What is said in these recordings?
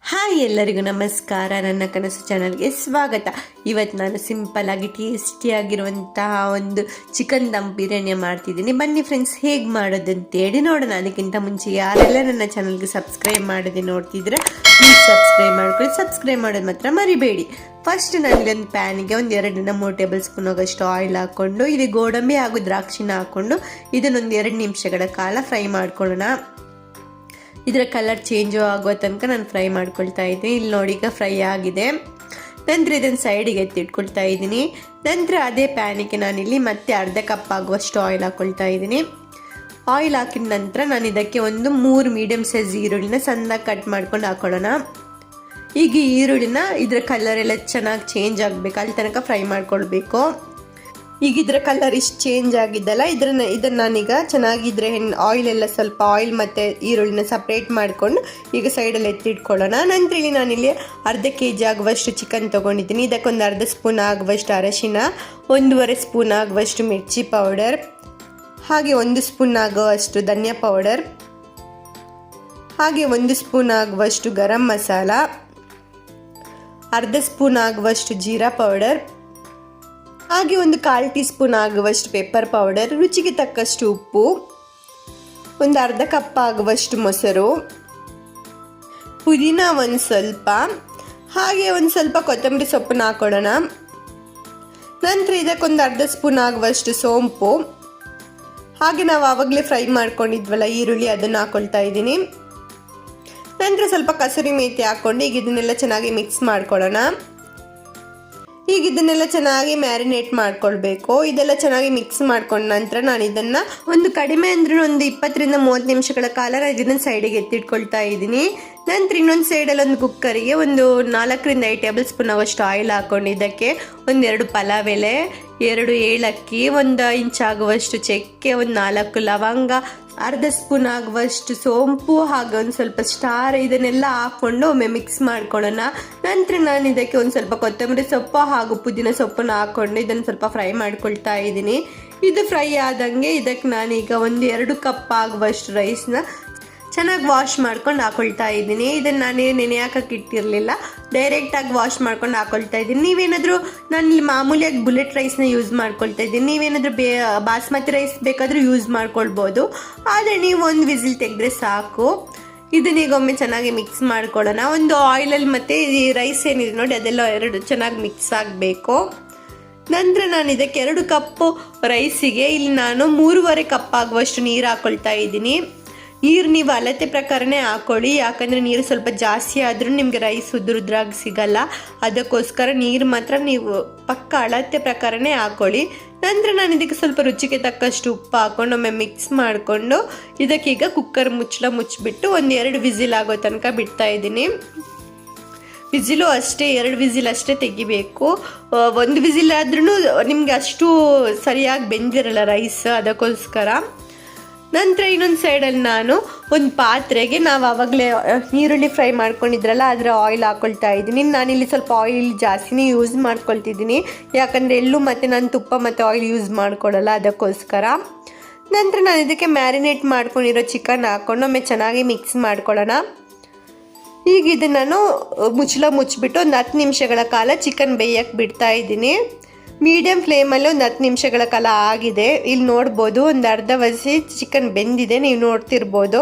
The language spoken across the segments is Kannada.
ಹಾಯ್ ಎಲ್ಲರಿಗೂ ನಮಸ್ಕಾರ. ನನ್ನ ಕನಸು ಚಾನಲ್ಗೆ ಸ್ವಾಗತ. ಇವತ್ತು ನಾನು ಸಿಂಪಲ್ ಆಗಿ ಟೇಸ್ಟಿಯಾಗಿರುವಂತಹ ಒಂದು ಚಿಕನ್ ದಮ್ ಬಿರಿಯಾನಿ ಮಾಡ್ತಿದ್ದೀನಿ. ಬನ್ನಿ ಫ್ರೆಂಡ್ಸ್, ಹೇಗೆ ಮಾಡೋದಂತೇಳಿ ನೋಡೋಣ. ಅದಕ್ಕಿಂತ ಮುಂಚೆ ಯಾರೆಲ್ಲ ನನ್ನ ಚಾನಲ್ಗೆ ಸಬ್ಸ್ಕ್ರೈಬ್ ಮಾಡದೆ ನೋಡ್ತಿದ್ರೆ ಪ್ಲೀಸ್ ಸಬ್ಸ್ಕ್ರೈಬ್ ಮಾಡ್ಕೊಳ್ಳಿ. ಸಬ್ಸ್ಕ್ರೈಬ್ ಮಾಡೋದು ಮಾತ್ರ ಮರಿಬೇಡಿ. ಫಸ್ಟ್ ನಾನು ಒಂದು ಪ್ಯಾನಿಗೆ ಒಂದು 2-3 ಟೇಬಲ್ ಸ್ಪೂನ್ ಆಗೋಷ್ಟು ಆಯಿಲ್ ಹಾಕ್ಕೊಂಡು ಇಲ್ಲಿ ಗೋಡಂಬಿ ಹಾಗೂ ದ್ರಾಕ್ಷಿನ ಹಾಕ್ಕೊಂಡು ಇದನ್ನೊಂದು 2 ನಿಮಿಷಗಳ ಕಾಲ ಫ್ರೈ ಮಾಡ್ಕೊಳ್ಳೋಣ. ಇದರ ಕಲರ್ ಚೇಂಜು ಆಗೋ ತನಕ ನಾನು ಫ್ರೈ ಮಾಡ್ಕೊಳ್ತಾ ಇದ್ದೀನಿ. ಇಲ್ಲಿ ನೋಡಿ, ಈಗ ಫ್ರೈ ಆಗಿದೆ. ನಂತರ ಇದನ್ನು ಸೈಡಿಗೆ ಎತ್ತಿಟ್ಕೊಳ್ತಾ ಇದ್ದೀನಿ. ನಂತರ ಅದೇ ಪ್ಯಾನಿಗೆ ನಾನಿಲ್ಲಿ ಮತ್ತೆ ಅರ್ಧ ಕಪ್ ಆಗುವಷ್ಟು ಆಯಿಲ್ ಹಾಕ್ಕೊಳ್ತಾ ಇದ್ದೀನಿ. ಆಯಿಲ್ ಹಾಕಿದ ನಂತರ ನಾನು ಇದಕ್ಕೆ ಒಂದು 3 ಮೀಡಿಯಮ್ ಸೈಜ್ ಈರುಳ್ಳಿನ ಸಣ್ಣದಾಗಿ ಕಟ್ ಮಾಡ್ಕೊಂಡು ಹಾಕೊಳ್ಳೋಣ. ಈಗ ಈರುಳ್ಳಿನ ಇದರ ಕಲರ್ ಎಲ್ಲ ಚೆನ್ನಾಗಿ ಚೇಂಜ್ ಆಗಬೇಕು, ಅಲ್ಲಿ ತನಕ ಫ್ರೈ ಮಾಡ್ಕೊಳ್ಬೇಕು. ಈಗ ಇದರ ಕಲರ್ ಇಷ್ಟು ಚೇಂಜ್ ಆಗಿದ್ದಲ್ಲ, ಇದನ್ನು ನಾನೀಗ ಚೆನ್ನಾಗಿದ್ರೆ ಆಯಿಲ್ ಎಲ್ಲ ಸ್ವಲ್ಪ ಆಯಿಲ್ ಮತ್ತು ಈರುಳ್ಳಿನ ಸಪ್ರೇಟ್ ಮಾಡಿಕೊಂಡು ಈಗ ಸೈಡಲ್ಲಿ ಎತ್ತಿಟ್ಕೊಳ್ಳೋಣ. ನಂತರ ಇಲ್ಲಿ ನಾನಿಲ್ಲಿ ಅರ್ಧ kg ಆಗುವಷ್ಟು ಚಿಕನ್ ತೊಗೊಂಡಿದ್ದೀನಿ. ಇದಕ್ಕೊಂದು ಅರ್ಧ ಸ್ಪೂನ್ ಆಗುವಷ್ಟು ಅರಶಿನ, 1.5 ಸ್ಪೂನ್ ಆಗುವಷ್ಟು ಮಿರ್ಚಿ ಪೌಡರ್, ಹಾಗೆ 1 ಸ್ಪೂನ್ ಆಗುವಷ್ಟು ಧನಿಯಾ ಪೌಡರ್, ಹಾಗೆ 1 ಸ್ಪೂನ್ ಆಗುವಷ್ಟು ಗರಂ ಮಸಾಲ, ಅರ್ಧ ಸ್ಪೂನ್ ಆಗುವಷ್ಟು ಜೀರಾ ಪೌಡರ್, ಹಾಗೆ ಒಂದು 1/4 ಟೀ ಸ್ಪೂನ್ ಆಗುವಷ್ಟು ಪೆಪ್ಪರ್ ಪೌಡರ್, ರುಚಿಗೆ ತಕ್ಕಷ್ಟು ಉಪ್ಪು, ಒಂದು ಅರ್ಧ ಕಪ್ ಆಗುವಷ್ಟು ಮೊಸರು, ಪುದೀನ ಒಂದು ಸ್ವಲ್ಪ, ಹಾಗೆ ಒಂದು ಸ್ವಲ್ಪ ಕೊತ್ತಂಬರಿ ಸೊಪ್ಪನ್ನ ಹಾಕೊಳ್ಳೋಣ. ನಂತರ ಇದಕ್ಕೊಂದು ಅರ್ಧ ಸ್ಪೂನ್ ಆಗುವಷ್ಟು ಸೋಂಪು, ಹಾಗೆ ನಾವು ಆವಾಗಲೇ ಫ್ರೈ ಮಾಡ್ಕೊಂಡಿದ್ವಲ್ಲ ಈರುಳ್ಳಿ, ಅದನ್ನು ಹಾಕೊಳ್ತಾ ಇದ್ದೀನಿ. ನಂತರ ಸ್ವಲ್ಪ ಕಸೂರಿ ಮೇಥಿ ಹಾಕ್ಕೊಂಡು ಈಗ ಇದನ್ನೆಲ್ಲ ಚೆನ್ನಾಗಿ ಮಿಕ್ಸ್ ಮಾಡ್ಕೊಳ್ಳೋಣ. ಈಗ ಇದನ್ನೆಲ್ಲ ಚೆನ್ನಾಗಿ ಮ್ಯಾರಿನೇಟ್ ಮಾಡ್ಕೊಳ್ಬೇಕು. ಇದೆಲ್ಲ ಚೆನ್ನಾಗಿ ಮಿಕ್ಸ್ ಮಾಡ್ಕೊಂಡ ನಂತರ ನಾನು ಇದನ್ನು ಒಂದು ಕಡಿಮೆ ಅಂದ್ರೆ ಒಂದು 20-30 ನಿಮಿಷಗಳ ಕಾಲ ಇದನ್ನು ಸೈಡಿಗೆ ಎತ್ತಿಟ್ಕೊಳ್ತಾ ಇದ್ದೀನಿ. ನಂತರ ಇನ್ನೊಂದು ಸೈಡಲ್ಲಿ ಒಂದು ಕುಕ್ಕರಿಗೆ ಒಂದು 4-5 ಟೇಬಲ್ ಸ್ಪೂನ್ ಆಗುವಷ್ಟು ಆಯಿಲ್ ಹಾಕೊಂಡು ಇದಕ್ಕೆ 1-2 ಪಲಾವ್ ಎಲೆ, 2 ಏಲಕ್ಕಿ, 1 ಇಂಚ್ ಆಗುವಷ್ಟು ಚಕ್ಕೆ, ಒಂದು 4 ಲವಂಗ, ಅರ್ಧ ಸ್ಪೂನ್ ಆಗುವಷ್ಟು ಸೋಂಪು, ಹಾಗೆ ಒಂದು ಸ್ವಲ್ಪ ಸ್ಟಾರ್, ಇದನ್ನೆಲ್ಲ ಹಾಕ್ಕೊಂಡು ಒಮ್ಮೆ ಮಿಕ್ಸ್ ಮಾಡ್ಕೊಳ್ಳೋಣ. ನಂತರ ನಾನು ಇದಕ್ಕೆ ಒಂದು ಸ್ವಲ್ಪ ಕೊತ್ತಂಬರಿ ಸೊಪ್ಪು ಹಾಗೂ ಪುದೀನ ಸೊಪ್ಪನ್ನು ಹಾಕ್ಕೊಂಡು ಇದನ್ನು ಸ್ವಲ್ಪ ಫ್ರೈ ಮಾಡ್ಕೊಳ್ತಾ ಇದ್ದೀನಿ. ಇದು ಫ್ರೈ ಆದಂಗೆ ಇದಕ್ಕೆ ನಾನೀಗ ಒಂದು 2 ಕಪ್ ಆಗುವಷ್ಟು ರೈಸ್ನ ಚೆನ್ನಾಗಿ ವಾಶ್ ಮಾಡ್ಕೊಂಡು ಹಾಕೊಳ್ತಾ ಇದ್ದೀನಿ. ಇದನ್ನು ನಾನು ನೆನೆ ಹಾಕಕ್ಕೆ ಇಟ್ಟಿರಲಿಲ್ಲ, ಡೈರೆಕ್ಟಾಗಿ ವಾಶ್ ಮಾಡ್ಕೊಂಡು ಹಾಕೊಳ್ತಾ ಇದ್ದೀನಿ. ನೀವೇನಾದರೂ ನಾನು ಇಲ್ಲಿ ಮಾಮೂಲಿಯಾಗಿ ಬುಲೆಟ್ ರೈಸ್ನ ಯೂಸ್ ಮಾಡ್ಕೊಳ್ತಾ ಇದ್ದೀನಿ. ನೀವೇನಾದರೂ ಬಾಸ್ಮತಿ ರೈಸ್ ಬೇಕಾದರೂ ಯೂಸ್ ಮಾಡ್ಕೊಳ್ಬೋದು, ಆದರೆ ನೀವು ಒಂದು ವಿಸಿಲ್ ತೆಗೆದ್ರೆ ಸಾಕು. ಇದನ್ನೀಗ ಒಮ್ಮೆ ಚೆನ್ನಾಗಿ ಮಿಕ್ಸ್ ಮಾಡ್ಕೊಳ್ಳೋಣ. ಒಂದು ಆಯಿಲಲ್ಲಿ ಮತ್ತು ಈ ರೈಸ್ ಏನಿದೆ ನೋಡಿ, ಅದೆಲ್ಲ ಎರಡು ಚೆನ್ನಾಗಿ ಮಿಕ್ಸ್ ಆಗಬೇಕು. ನಂತರ ನಾನು ಇದಕ್ಕೆ 2 ಕಪ್ಪು ರೈಸಿಗೆ ಇಲ್ಲಿ ನಾನು 3.5 ಕಪ್ ಆಗುವಷ್ಟು ನೀರು ಹಾಕ್ಕೊಳ್ತಾ ಇದ್ದೀನಿ. ನೀರು ನೀವು ಅಳತೆ ಪ್ರಕಾರನೇ ಹಾಕೊಳ್ಳಿ, ಯಾಕಂದರೆ ನೀರು ಸ್ವಲ್ಪ ಜಾಸ್ತಿ ಆದರೂ ನಿಮಗೆ ರೈಸ್ ಉದ್ರಾಗಿ ಸಿಗಲ್ಲ. ಅದಕ್ಕೋಸ್ಕರ ನೀರು ಮಾತ್ರ ನೀವು ಪಕ್ಕ ಅಳತೆ ಪ್ರಕಾರನೇ ಹಾಕೊಳ್ಳಿ. ನಂತರ ನಾನು ಇದಕ್ಕೆ ಸ್ವಲ್ಪ ರುಚಿಗೆ ತಕ್ಕಷ್ಟು ಉಪ್ಪು ಹಾಕ್ಕೊಂಡು ಒಮ್ಮೆ ಮಿಕ್ಸ್ ಮಾಡಿಕೊಂಡು ಇದಕ್ಕೀಗ ಕುಕ್ಕರ್ ಮುಚ್ಚಿಬಿಟ್ಟು ಒಂದು 2 ವಿಸಿಲ್ ಆಗೋ ತನಕ ಬಿಡ್ತಾ ಇದ್ದೀನಿ. ವಿಸಿಲು ಅಷ್ಟೇ, 2 ವಿಸಿಲ್ ಅಷ್ಟೇ ತೆಗಿಬೇಕು. 1 ವಿಸಿಲ್ ಆದ್ರೂ ನಿಮಗೆ ಅಷ್ಟು ಸರಿಯಾಗಿ ಬೆಂದಿರಲ್ಲ ರೈಸ್, ಅದಕ್ಕೋಸ್ಕರ. ನಂತರ ಇನ್ನೊಂದು ಸೈಡಲ್ಲಿ ನಾನು ಒಂದು ಪಾತ್ರೆಗೆ ನಾವು ಆವಾಗಲೇ ಈರುಳ್ಳಿ ಫ್ರೈ ಮಾಡ್ಕೊಂಡಿದ್ರಲ್ಲ ಅದರ ಆಯಿಲ್ ಹಾಕ್ಕೊಳ್ತಾ ಇದ್ದೀನಿ. ನಾನಿಲ್ಲಿ ಸ್ವಲ್ಪ ಆಯಿಲ್ ಜಾಸ್ತಿನೇ ಯೂಸ್ ಮಾಡ್ಕೊಳ್ತಿದ್ದೀನಿ, ಯಾಕಂದರೆ ಎಳ್ಳು ಮತ್ತು ನಾನು ತುಪ್ಪ ಮತ್ತು ಆಯಿಲ್ ಯೂಸ್ ಮಾಡ್ಕೊಳ್ಳಲ್ಲ, ಅದಕ್ಕೋಸ್ಕರ. ನಂತರ ನಾನು ಇದಕ್ಕೆ ಮ್ಯಾರಿನೇಟ್ ಮಾಡ್ಕೊಂಡಿರೋ ಚಿಕನ್ ಹಾಕ್ಕೊಂಡು ಒಮ್ಮೆ ಚೆನ್ನಾಗಿ ಮಿಕ್ಸ್ ಮಾಡ್ಕೊಳ್ಳೋಣ. ಈಗ ಇದನ್ನು ನಾನು ಮುಚ್ಚಿಬಿಟ್ಟು ಒಂದು 10 ನಿಮಿಷಗಳ ಕಾಲ ಚಿಕನ್ ಬೇಯಕ್ಕೆ ಬಿಡ್ತಾ ಇದ್ದೀನಿ. ಮೀಡಿಯಮ್ ಫ್ಲೇಮಲ್ಲಿ ಒಂದು 10 ನಿಮಿಷಗಳ ಕಾಲ ಆಗಿದೆ. ಇಲ್ಲಿ ನೋಡ್ಬೋದು, ಒಂದು ಅರ್ಧ ವಸಿ ಚಿಕನ್ ಬೆಂದಿದೆ, ನೀವು ನೋಡ್ತಿರ್ಬೋದು.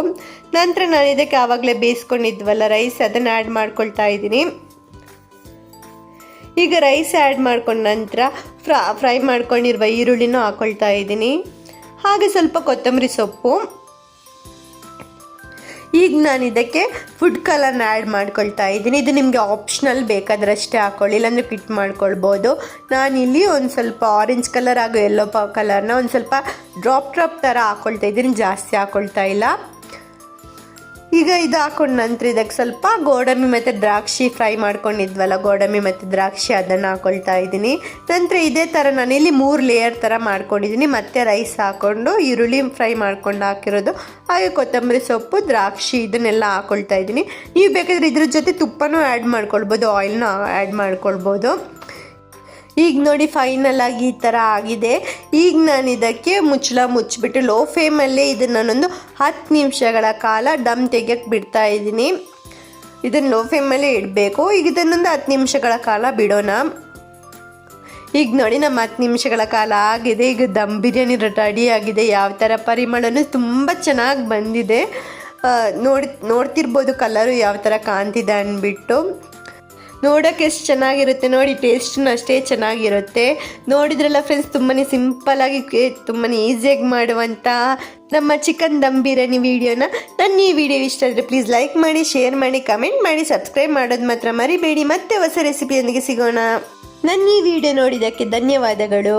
ನಂತರ ನಾನು ಇದಕ್ಕೆ ಆವಾಗಲೇ ಬೇಯಿಸ್ಕೊಂಡಿದ್ವಲ್ಲ ರೈಸ್, ಅದನ್ನು ಆ್ಯಡ್ ಮಾಡ್ಕೊಳ್ತಾ ಇದ್ದೀನಿ. ಈಗ ರೈಸ್ ಆ್ಯಡ್ ಮಾಡ್ಕೊಂಡ ನಂತರ ಫ್ರೈ ಮಾಡ್ಕೊಂಡಿರುವ ಈರುಳ್ಳಿನೂ ಹಾಕ್ಕೊಳ್ತಾ ಇದ್ದೀನಿ, ಹಾಗೆ ಸ್ವಲ್ಪ ಕೊತ್ತಂಬರಿ ಸೊಪ್ಪು. ಈಗ ನಾನು ಇದಕ್ಕೆ ಫುಡ್ ಕಲರ್ನ ಆ್ಯಡ್ ಮಾಡ್ಕೊಳ್ತಾ ಇದ್ದೀನಿ. ಇದು ನಿಮಗೆ ಆಪ್ಷನಲ್, ಬೇಕಾದ್ರಷ್ಟೇ ಹಾಕ್ಕೊಳ್ಳಿ, ಇಲ್ಲಾಂದರೆ ಕಿಟ್ ಮಾಡ್ಕೊಳ್ಬೋದು. ನಾನಿಲ್ಲಿ ಒಂದು ಸ್ವಲ್ಪ ಆರೆಂಜ್ ಕಲರ್ ಹಾಗೂ ಯೆಲ್ಲೋ ಕಲರ್ನ ಒಂದು ಸ್ವಲ್ಪ ಡ್ರಾಪ್ ಥರ ಹಾಕ್ಕೊಳ್ತಾ ಇದ್ದೀನಿ, ಜಾಸ್ತಿ ಹಾಕ್ಕೊಳ್ತಾ ಇಲ್ಲ. ಈಗ ಇದು ಹಾಕೊಂಡ ನಂತರ ಇದಕ್ಕೆ ಸ್ವಲ್ಪ ಗೋಡಂಬಿ ಮತ್ತು ದ್ರಾಕ್ಷಿ ಫ್ರೈ ಮಾಡ್ಕೊಂಡಿದ್ವಲ್ಲ, ಗೋಡಂಬಿ ಮತ್ತು ದ್ರಾಕ್ಷಿ, ಅದನ್ನು ಹಾಕ್ಕೊಳ್ತಾ ಇದ್ದೀನಿ. ನಂತರ ಇದೇ ಥರ ನಾನಿಲ್ಲಿ 3 ಲೇಯರ್ ಥರ ಮಾಡ್ಕೊಂಡಿದ್ದೀನಿ. ಮತ್ತೆ ರೈಸ್ ಹಾಕ್ಕೊಂಡು ಈರುಳ್ಳಿ ಫ್ರೈ ಮಾಡ್ಕೊಂಡು ಹಾಕಿರೋದು, ಹಾಗೆ ಕೊತ್ತಂಬರಿ ಸೊಪ್ಪು, ದ್ರಾಕ್ಷಿ, ಇದನ್ನೆಲ್ಲ ಹಾಕ್ಕೊಳ್ತಾ ಇದ್ದೀನಿ. ನೀವು ಬೇಕಾದರೆ ಇದ್ರ ಜೊತೆ ತುಪ್ಪನೂ ಆ್ಯಡ್ ಮಾಡ್ಕೊಳ್ಬೋದು, ಆಯಿಲ್ನೂ ಆ್ಯಡ್ ಮಾಡ್ಕೊಳ್ಬೋದು. ಈಗ ನೋಡಿ ಫೈನಲ್ ಆಗಿ ಈ ಥರ ಆಗಿದೆ. ಈಗ ನಾನು ಇದಕ್ಕೆ ಮುಚ್ಚಿಬಿಟ್ಟು ಲೋ ಫ್ಲೇಮಲ್ಲೇ ಇದನ್ನು ನಾನೊಂದು 10 ನಿಮಿಷಗಳ ಕಾಲ ದಮ್ ತೆಗೆಯಕ್ಕೆ ಬಿಡ್ತಾ ಇದ್ದೀನಿ. ಇದನ್ನು ಲೋ ಫ್ಲೇಮಲ್ಲೇ ಇಡಬೇಕು. ಈಗ ಇದನ್ನೊಂದು 10 ನಿಮಿಷಗಳ ಕಾಲ ಬಿಡೋಣ. ಈಗ ನೋಡಿ ನಮ್ಮ 10 ನಿಮಿಷಗಳ ಕಾಲ ಆಗಿದೆ. ಈಗ ದಮ್ ಬಿರಿಯಾನಿ ರೆಡಿ ಆಗಿದೆ. ಯಾವ ಥರ ಪರಿಮಳನೂ ತುಂಬ ಚೆನ್ನಾಗಿ ಬಂದಿದೆ. ನೋಡ್ತಿರ್ಬೋದು ಕಲರು ಯಾವ ಥರ ಕಾಣ್ತಿದೆ ಅಂದ್ಬಿಟ್ಟು. ನೋಡೋಕ್ಕೆ ಎಷ್ಟು ಚೆನ್ನಾಗಿರುತ್ತೆ ನೋಡಿ, ಟೇಸ್ಟೂ ಅಷ್ಟೇ ಚೆನ್ನಾಗಿರುತ್ತೆ. ನೋಡಿದ್ರಲ್ಲ ಫ್ರೆಂಡ್ಸ್, ತುಂಬಾ ಸಿಂಪಲ್ಲಾಗಿ ತುಂಬಾ ಈಸಿಯಾಗಿ ಮಾಡುವಂಥ ನಮ್ಮ ಚಿಕನ್ ದಮ್ ಬಿರಿಯಾನಿ ವಿಡಿಯೋನ. ನನ್ನ ಈ ವಿಡಿಯೋ ಇಷ್ಟ ಆದರೆ ಪ್ಲೀಸ್ ಲೈಕ್ ಮಾಡಿ, ಶೇರ್ ಮಾಡಿ, ಕಮೆಂಟ್ ಮಾಡಿ, ಸಬ್ಸ್ಕ್ರೈಬ್ ಮಾಡೋದು ಮಾತ್ರ ಮರಿಬೇಡಿ. ಮತ್ತೆ ಹೊಸ ರೆಸಿಪಿಯೊಂದಿಗೆ ಸಿಗೋಣ. ನನ್ನ ಈ ವಿಡಿಯೋ ನೋಡಿದ್ದಕ್ಕೆ ಧನ್ಯವಾದಗಳು.